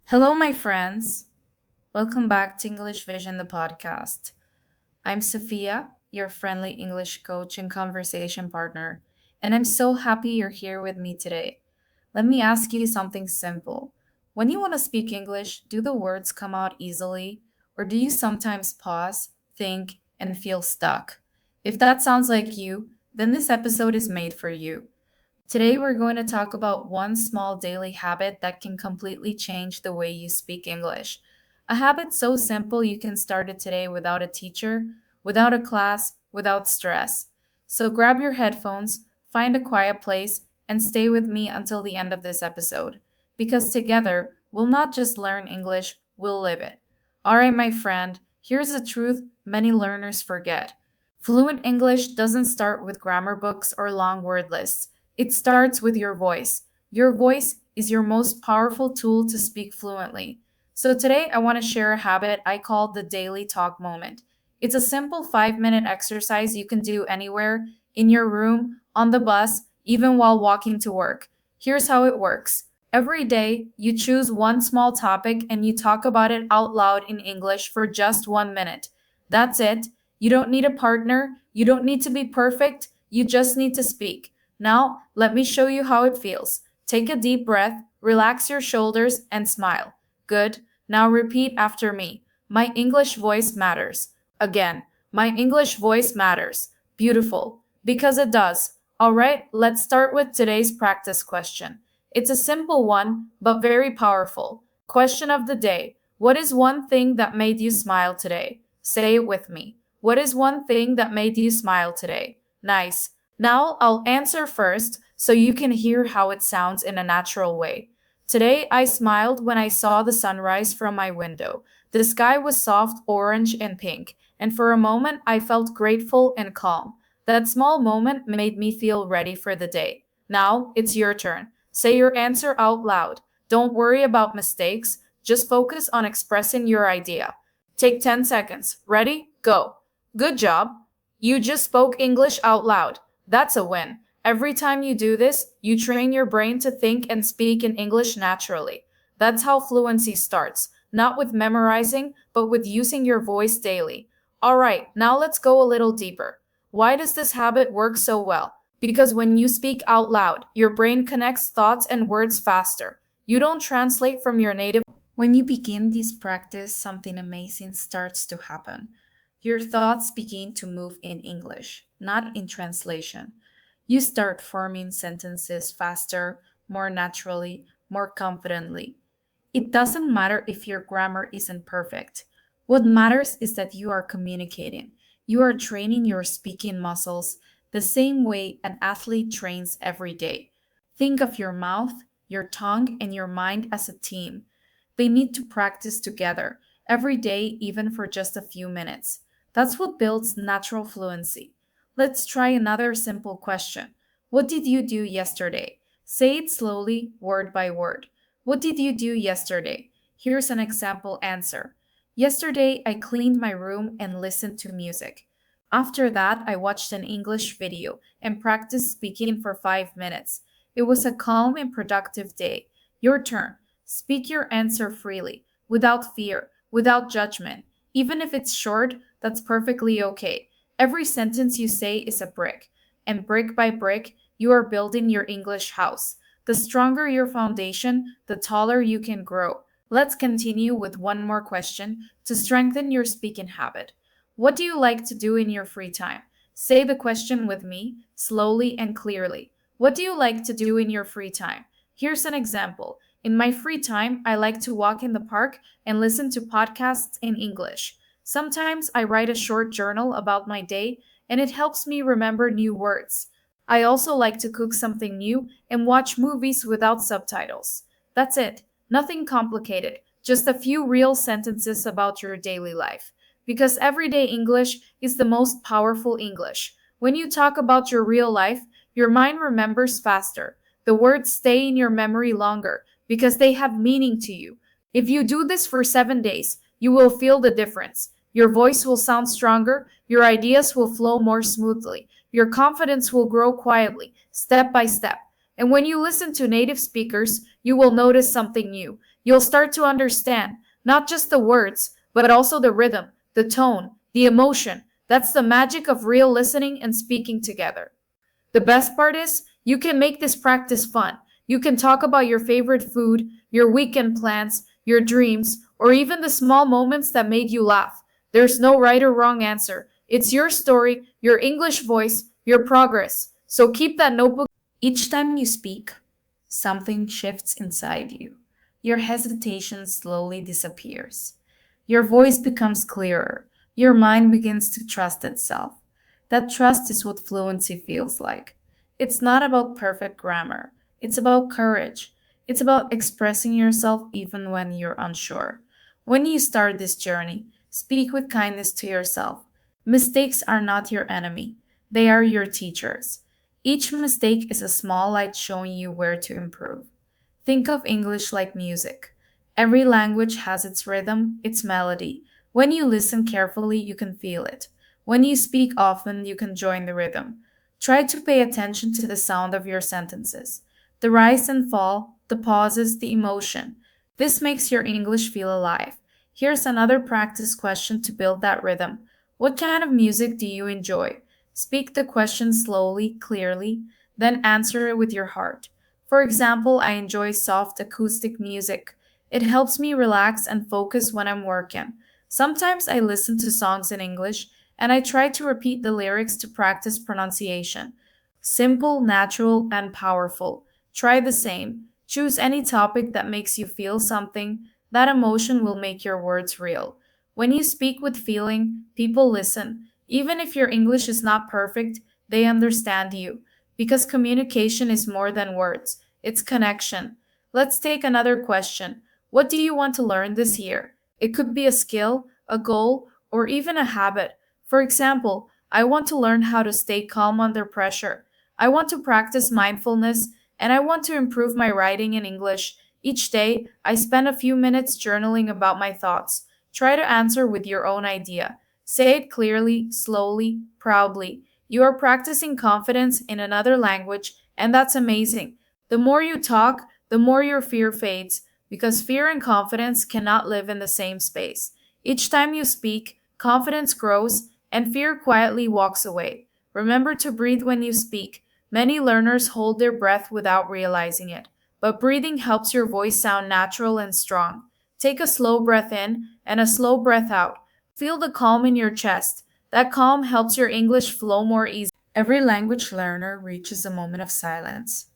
Hello, my friends. Welcome back to English Vision, the podcast. I'm Sofia, your friendly English coach and conversation partner, and I'm so happy you're here with me today. Let me ask you something simple. When you want to speak English, do the words come out easily, or do you sometimes pause, think, and feel stuck? If that sounds like you, then this episode is made for you. Today, we're going to talk about one small daily habit that can completely change the way you speak English. A habit so simple you can start it today without a teacher, without a class, without stress. So grab your headphones, find a quiet place, and stay with me until the end of this episode. Because together, we'll not just learn English, we'll live it. All right, my friend, here's the truth many learners forget. Fluent English doesn't start with grammar books or long word lists. It starts with your voice. Your voice is your most powerful tool to speak fluently. So today I want to share a habit I call the daily talk moment. It's a simple 5-minute exercise you can do anywhere, in your room, on the bus, even while walking to work. Here's how it works. Every day, you choose one small topic and you talk about it out loud in English for just 1 minute. That's it. You don't need a partner. You don't need to be perfect. You just need to speak. Now, let me show you how it feels. Take a deep breath, relax your shoulders, and smile. Good. Now repeat after me. My English voice matters. Again, my English voice matters. Beautiful. Because it does. All right, let's start with today's practice question. It's a simple one, but very powerful. Question of the day. What is one thing that made you smile today? Say it with me. What is one thing that made you smile today? Nice. Now I'll answer first so you can hear how it sounds in a natural way. Today I smiled when I saw the sunrise from my window. The sky was soft orange and pink, and for a moment I felt grateful and calm. That small moment made me feel ready for the day. Now it's your turn. Say your answer out loud. Don't worry about mistakes, just focus on expressing your idea. Take 10 seconds. Ready? Go. Good job. You just spoke English out loud. That's a win. Every time you do this, you train your brain to think and speak in English naturally. That's how fluency starts, not with memorizing, but with using your voice daily. All right, now let's go a little deeper. Why does this habit work so well? Because when you speak out loud, your brain connects thoughts and words faster. You don't translate from your native. When you begin this practice, something amazing starts to happen. Your thoughts begin to move in English, not in translation. You start forming sentences faster, more naturally, more confidently. It doesn't matter if your grammar isn't perfect. What matters is that you are communicating. You are training your speaking muscles the same way an athlete trains every day. Think of your mouth, your tongue, and your mind as a team. They need to practice together every day, even for just a few minutes. That's what builds natural fluency. Let's try another simple question. What did you do yesterday? Say it slowly, word by word. What did you do yesterday? Here's an example answer. Yesterday, I cleaned my room and listened to music. After that, I watched an English video and practiced speaking for 5 minutes. It was a calm and productive day. Your turn. Speak your answer freely, without fear, without judgment. Even if it's short, that's perfectly okay. Every sentence you say is a brick, and brick by brick, you are building your English house. The stronger your foundation, the taller you can grow. Let's continue with one more question to strengthen your speaking habit. What do you like to do in your free time? Say the question with me, slowly and clearly. What do you like to do in your free time? Here's an example. In my free time, I like to walk in the park and listen to podcasts in English. Sometimes I write a short journal about my day, and it helps me remember new words. I also like to cook something new and watch movies without subtitles. That's it. Nothing complicated, just a few real sentences about your daily life. Because everyday English is the most powerful English. When you talk about your real life, your mind remembers faster. The words stay in your memory longer because they have meaning to you. If you do this for 7 days, you will feel the difference. Your voice will sound stronger, your ideas will flow more smoothly, your confidence will grow quietly, step by step. And when you listen to native speakers, you will notice something new. you'll start to understand not just the words, but also the rhythm, the tone, the emotion. That's the magic of real listening and speaking together. The best part is, you can make this practice fun. You can talk about your favorite food, your weekend plans, your dreams, or even the small moments that made you laugh. There's no right or wrong answer. It's your story, your English voice, your progress. So keep that notebook. Each time you speak, something shifts inside you. Your hesitation slowly disappears. Your voice becomes clearer. Your mind begins to trust itself. That trust is what fluency feels like. It's not about perfect grammar, it's about courage. It's about expressing yourself even when you're unsure. When you start this journey, speak with kindness to yourself. Mistakes are not your enemy, they are your teachers. Each mistake is a small light showing you where to improve. Think of English like music. Every language has its rhythm, its melody. When you listen carefully, you can feel it. When you speak often, you can join the rhythm. Try to pay attention to the sound of your sentences, the rise and fall, the pauses, the emotion. This makes your English feel alive. Here's another practice question to build that rhythm. What kind of music do you enjoy? Speak the question slowly, clearly, then answer it with your heart. For example, I enjoy soft acoustic music. It helps me relax and focus when I'm working. Sometimes I listen to songs in English and I try to repeat the lyrics to practice pronunciation. Simple, natural, and powerful. Try the same. Choose any topic that makes you feel something. That emotion will make your words real. When you speak with feeling, people listen. Even if your English is not perfect, they understand you. Because communication is more than words, it's connection. Let's take another question. What do you want to learn this year? It could be a skill, a goal, or even a habit. For example, I want to learn how to stay calm under pressure. I want to practice mindfulness, and I want to improve my writing in English. Each day, I spend a few minutes journaling about my thoughts. Try to answer with your own idea. Say it clearly, slowly, proudly. You are practicing confidence in another language, and that's amazing. The more you talk, the more your fear fades, because fear and confidence cannot live in the same space. Each time you speak, confidence grows, and fear quietly walks away. Remember to breathe when you speak. Many learners hold their breath without realizing it, but breathing helps your voice sound natural and strong. Take a slow breath in and a slow breath out. Feel the calm in your chest. That calm helps your English flow more easily. Every language learner reaches a moment of silence,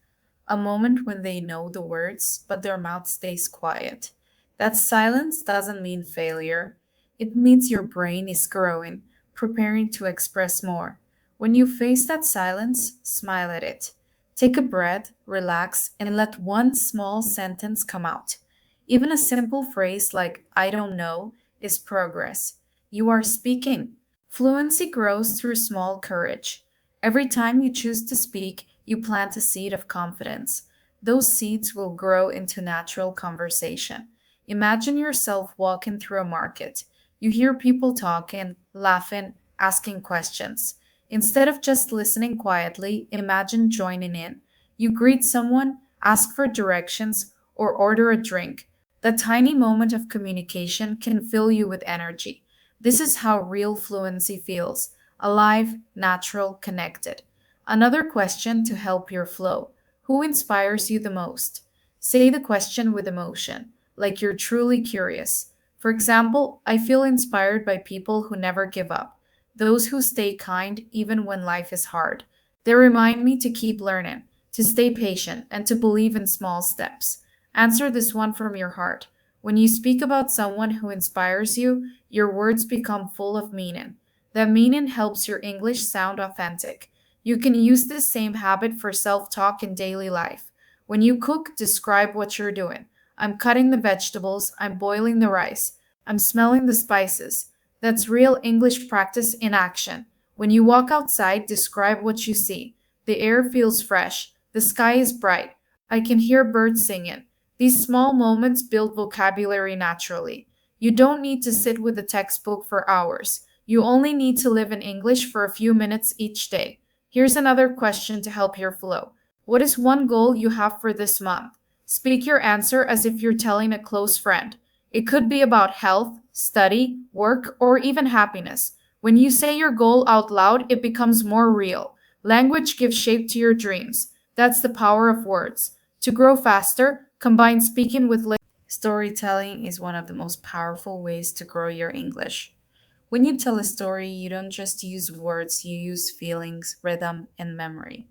a moment when they know the words, but their mouth stays quiet. That silence doesn't mean failure. It means your brain is growing, preparing to express more. When you face that silence, smile at it. Take a breath, relax, and let one small sentence come out. Even a simple phrase like, I don't know, is progress. You are speaking. Fluency grows through small courage. Every time you choose to speak, you plant a seed of confidence. Those seeds will grow into natural conversation. Imagine yourself walking through a market. You hear people talking, laughing, asking questions. Instead of just listening quietly, imagine joining in. You greet someone, ask for directions, or order a drink. That tiny moment of communication can fill you with energy. This is how real fluency feels: alive, natural, connected. Another question to help your flow: who inspires you the most? Say the question with emotion, like you're truly curious. For example, I feel inspired by people who never give up, those who stay kind even when life is hard. They remind me to keep learning, to stay patient, and to believe in small steps. Answer this one from your heart. When you speak about someone who inspires you, your words become full of meaning. That meaning helps your English sound authentic. You can use this same habit for self talk in daily life. When you cook, describe what you're doing. I'm cutting the vegetables, I'm boiling the rice, I'm smelling the spices. That's real English practice in action. When you walk outside, describe what you see. The air feels fresh, the sky is bright, I can hear birds singing. These small moments build vocabulary naturally. You don't need to sit with a textbook for hours. You only need to live in English for a few minutes each day. Here's another question to help your flow. What is one goal you have for this month? Speak your answer as if you're telling a close friend. It could be about health, study, work, or even happiness. When you say your goal out loud, it becomes more real. Language gives shape to your dreams. That's the power of words. To grow faster, combine speaking with listening. Storytelling is one of the most powerful ways to grow your English. When you tell a story, you don't just use words, you use feelings, rhythm, and memory.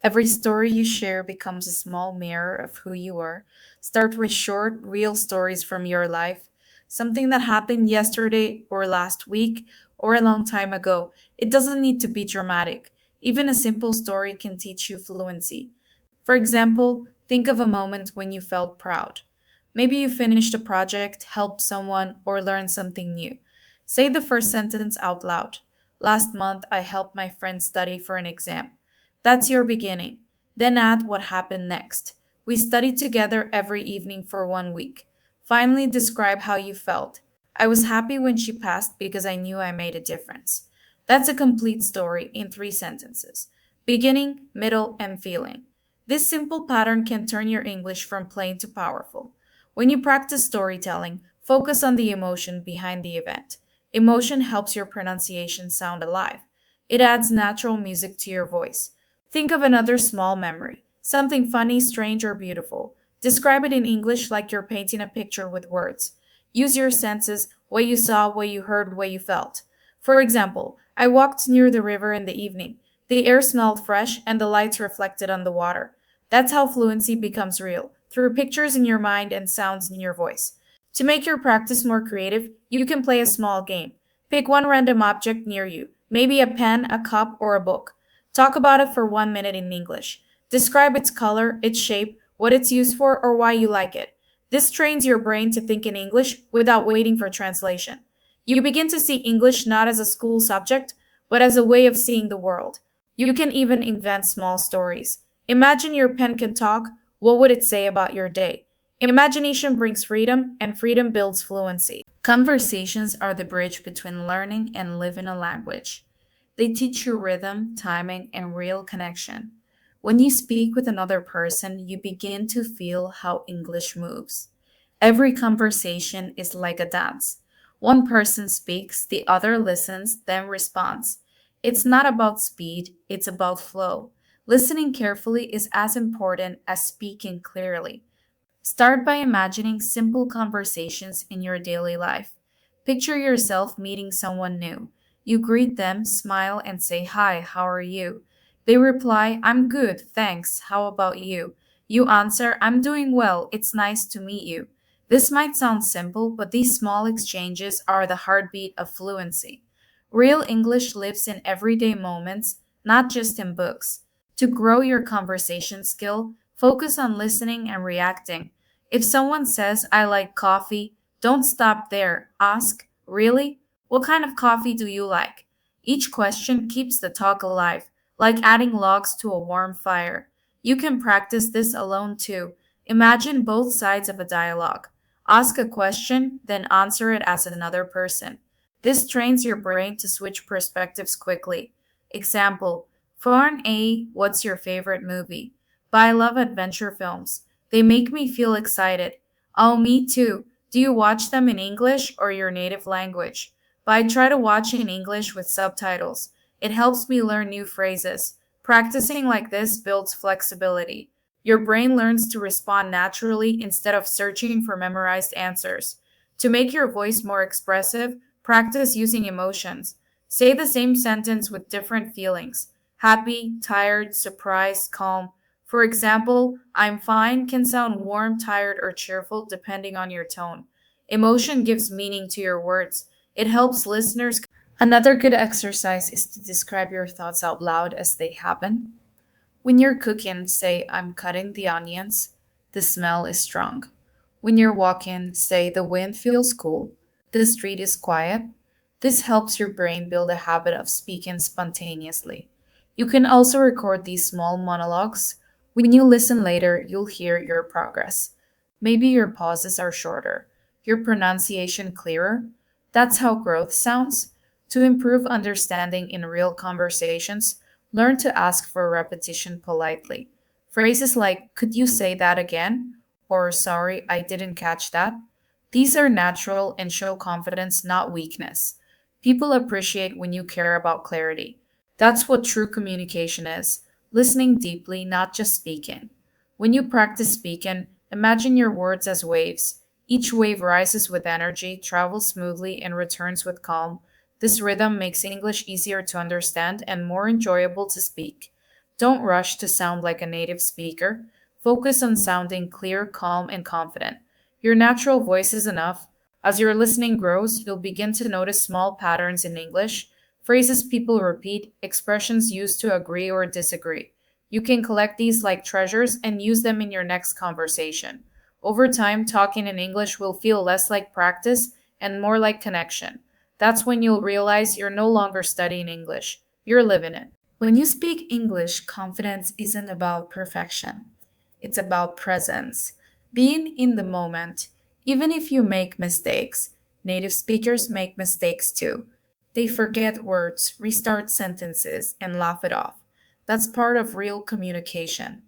Every story you share becomes a small mirror of who you are. Start with short, real stories from your life, something that happened yesterday or last week or a long time ago. It doesn't need to be dramatic. Even a simple story can teach you fluency. For example, think of a moment when you felt proud. Maybe you finished a project, helped someone, or learned something new. Say the first sentence out loud. Last month, I helped my friend study for an exam. That's your beginning. Then add what happened next. We studied together every evening for 1 week. Finally, describe how you felt. I was happy when she passed because I knew I made a difference. That's a complete story in 3 sentences: beginning, middle, and feeling. This simple pattern can turn your English from plain to powerful. When you practice storytelling, focus on the emotion behind the event. Emotion helps your pronunciation sound alive. It adds natural music to your voice. Think of another small memory, something funny, strange, or beautiful. Describe it in English like you're painting a picture with words. Use your senses: what you saw, what you heard, what you felt. For example, I walked near the river in the evening. The air smelled fresh and the lights reflected on the water. That's how fluency becomes real, through pictures in your mind and sounds in your voice. To make your practice more creative, you can play a small game. Pick one random object near you, maybe a pen, a cup, or a book. Talk about it for 1 minute in English. Describe its color, its shape, what it's used for, or why you like it. This trains your brain to think in English without waiting for translation. You begin to see English not as a school subject, but as a way of seeing the world. You can even invent small stories. Imagine your pen can talk. What would it say about your day? Imagination brings freedom, and freedom builds fluency. Conversations are the bridge between learning and living a language. They teach you rhythm, timing, and real connection. When you speak with another person, you begin to feel how English moves. Every conversation is like a dance. One person speaks, the other listens, then responds. It's not about speed, it's about flow. Listening carefully is as important as speaking clearly. Start by imagining simple conversations in your daily life. Picture yourself meeting someone new. You greet them, smile, and say, "Hi, how are you?" They reply, "I'm good, thanks. How about you?" You answer, "I'm doing well. It's nice to meet you." This might sound simple, but these small exchanges are the heartbeat of fluency. Real English lives in everyday moments, not just in books. To grow your conversation skill, focus on listening and reacting. If someone says, "I like coffee," don't stop there. Ask, "Really? What kind of coffee do you like?" Each question keeps the talk alive, like adding logs to a warm fire. You can practice this alone too. Imagine both sides of a dialogue. Ask a question, then answer it as another person. This trains your brain to switch perspectives quickly. Example: For an A, what's your favorite movie? But I love adventure films. They make me feel excited. Oh, me too. Do you watch them in English or your native language? But I try to watch in English with subtitles. It helps me learn new phrases. Practicing like this builds flexibility. Your brain learns to respond naturally instead of searching for memorized answers. To make your voice more expressive, practice using emotions. Say the same sentence with different feelings: happy, tired, surprised, calm. For example, "I'm fine" can sound warm, tired, or cheerful depending on your tone. Emotion gives meaning to your words. It helps listeners. Another good exercise is to describe your thoughts out loud as they happen. When you're cooking, say, "I'm cutting the onions. The smell is strong." When you're walking, say, "The wind feels cool. The street is quiet." This helps your brain build a habit of speaking spontaneously. You can also record these small monologues. When you listen later, you'll hear your progress. Maybe your pauses are shorter, your pronunciation clearer. That's how growth sounds. To improve understanding in real conversations, learn to ask for repetition politely. Phrases like, "Could you say that again?" or sorry, I didn't catch that. These are natural and show confidence, not weakness. People appreciate when you care about clarity. That's what true communication is, listening deeply, not just speaking. When you practice speaking, imagine your words as waves. Each wave rises with energy, travels smoothly, and returns with calm. This rhythm makes English easier to understand and more enjoyable to speak. Don't rush to sound like a native speaker. Focus on sounding clear, calm, and confident. Your natural voice is enough. As your listening grows, you'll begin to notice small patterns in English, phrases people repeat, expressions used to agree or disagree. You can collect these like treasures and use them in your next conversation. Over time, talking in English will feel less like practice and more like connection. That's when you'll realize you're no longer studying English, you're living it. When you speak English, confidence isn't about perfection, it's about presence. Being in the moment, even if you make mistakes, native speakers make mistakes too. They forget words, restart sentences, and laugh it off. That's part of real communication.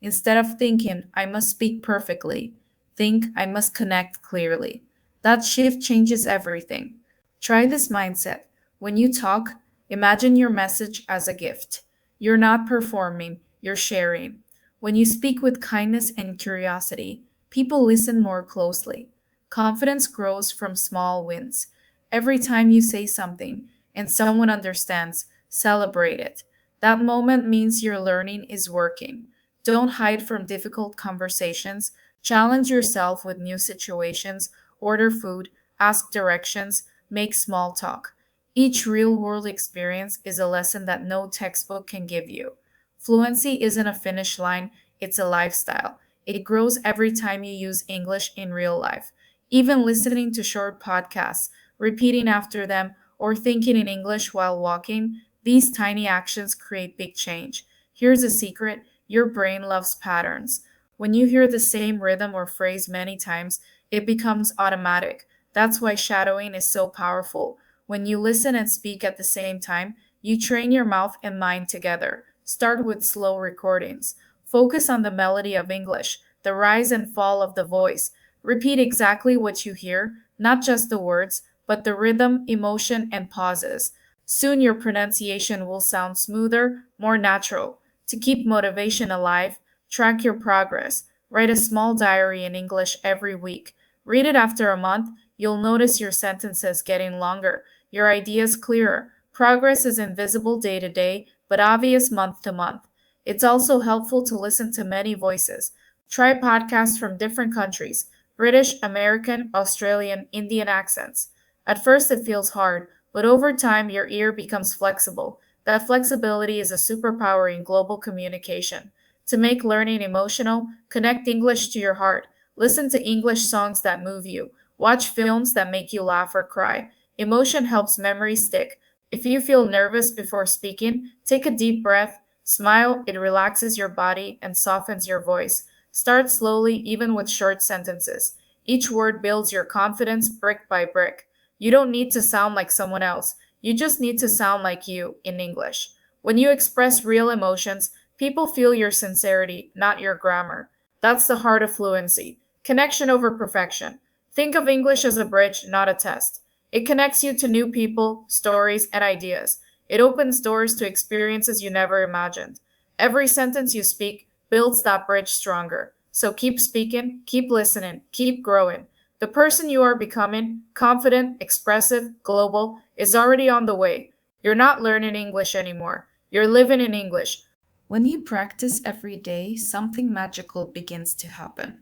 Instead of thinking, I must speak perfectly, think, I must connect clearly. That shift changes everything. Try this mindset. When you talk, imagine your message as a gift. You're not performing, you're sharing. When you speak with kindness and curiosity, people listen more closely. Confidence grows from small wins. Every time you say something and someone understands, celebrate it. That moment means your learning is working. Don't hide from difficult conversations. Challenge yourself with new situations. Order food, ask directions, make small talk. Each real world experience is a lesson that no textbook can give you. Fluency isn't a finish line, it's a lifestyle. It grows every time you use English in real life. Even listening to short podcasts, repeating after them, or thinking in English while walking, these tiny actions create big change. Here's a secret: your brain loves patterns. When you hear the same rhythm or phrase many times, it becomes automatic. That's why shadowing is so powerful. When you listen and speak at the same time, you train your mouth and mind together. Start with slow recordings. Focus on the melody of English, the rise and fall of the voice. Repeat exactly what you hear, not just the words, but the rhythm, emotion, and pauses. Soon your pronunciation will sound smoother, more natural. To keep motivation alive, track your progress. Write a small diary in English every week. Read it after a month. You'll notice your sentences getting longer, your ideas clearer. Progress is invisible day to day, but obvious month to month. It's also helpful to listen to many voices. Try podcasts from different countries: British, American, Australian, Indian accents. At first, it feels hard, but over time, your ear becomes flexible. That flexibility is a superpower in global communication. To make learning emotional, connect English to your heart. Listen to English songs that move you. Watch films that make you laugh or cry. Emotion helps memory stick. If you feel nervous before speaking, take a deep breath, smile, it relaxes your body and softens your voice. Start slowly, even with short sentences. Each word builds your confidence brick by brick. You don't need to sound like someone else. You just need to sound like you in English. When you express real emotions, people feel your sincerity, not your grammar. That's the heart of fluency. Connection over perfection. Think of English as a bridge, not a test. It connects you to new people, stories, and ideas. It opens doors to experiences you never imagined. Every sentence you speak builds that bridge stronger. So keep speaking, keep listening, keep growing. The person you are becoming, confident, expressive, global, is already on the way. You're not learning English anymore. You're living in English. When you practice every day, something magical begins to happen.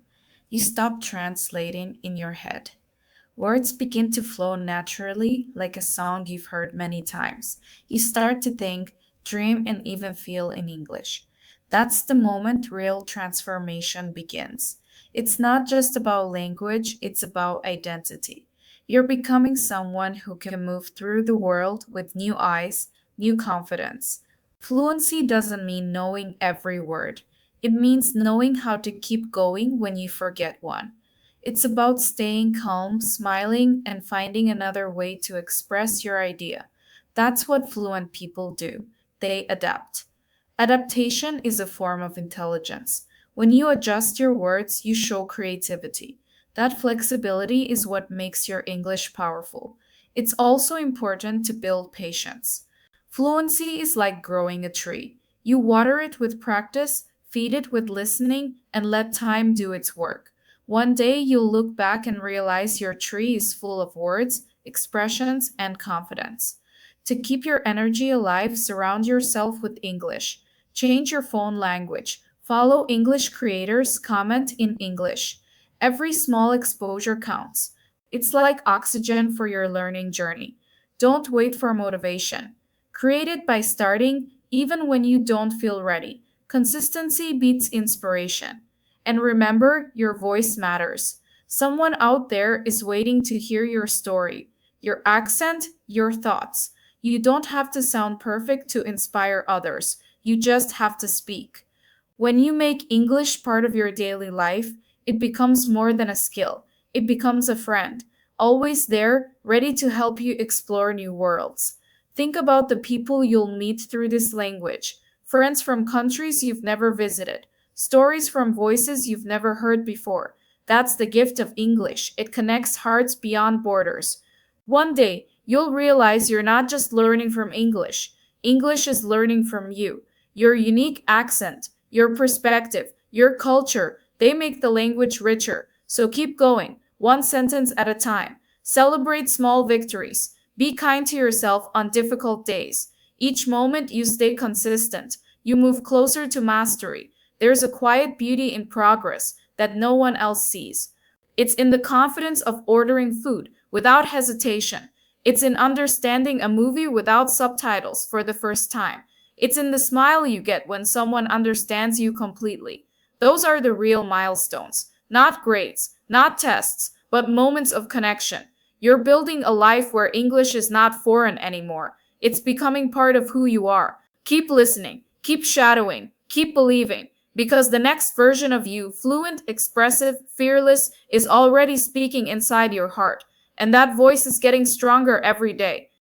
You stop translating in your head. Words begin to flow naturally, like a song you've heard many times. You start to think, dream, and even feel in English. That's the moment real transformation begins. It's not just about language, it's about identity. You're becoming someone who can move through the world with new eyes, new confidence. Fluency doesn't mean knowing every word, it means knowing how to keep going when you forget one. It's about staying calm, smiling, and finding another way to express your idea. That's what fluent people do. They adapt. Adaptation is a form of intelligence. When you adjust your words, you show creativity. That flexibility is what makes your English powerful. It's also important to build patience. Fluency is like growing a tree. You water it with practice, feed it with listening, and let time do its work. One day you'll look back and realize your tree is full of words, expressions, and confidence. To keep your energy alive, surround yourself with English. Change your phone language. Follow English creators, comment in English. Every small exposure counts. It's like oxygen for your learning journey. Don't wait for motivation. Create it by starting, even when you don't feel ready. Consistency beats inspiration. And remember, your voice matters. Someone out there is waiting to hear your story, your accent, your thoughts. You don't have to sound perfect to inspire others. You just have to speak. When you make English part of your daily life, it becomes more than a skill. It becomes a friend, always there, ready to help you explore new worlds. Think about the people you'll meet through this language, friends from countries you've never visited, stories from voices you've never heard before. That's the gift of English. It connects hearts beyond borders. One day, you'll realize you're not just learning from English. English is learning from you. Your unique accent, your perspective, your culture, they make the language richer. So keep going, one sentence at a time. Celebrate small victories. Be kind to yourself on difficult days. Each moment you stay consistent, you move closer to mastery. There's a quiet beauty in progress that no one else sees. It's in the confidence of ordering food without hesitation. It's in understanding a movie without subtitles for the first time. It's in the smile you get when someone understands you completely. Those are the real milestones. Not grades, not tests, but moments of connection. You're building a life where English is not foreign anymore. It's becoming part of who you are. Keep listening, keep shadowing, keep believing, because the next version of you, fluent, expressive, fearless, is already speaking inside your heart. And that voice is getting stronger every day.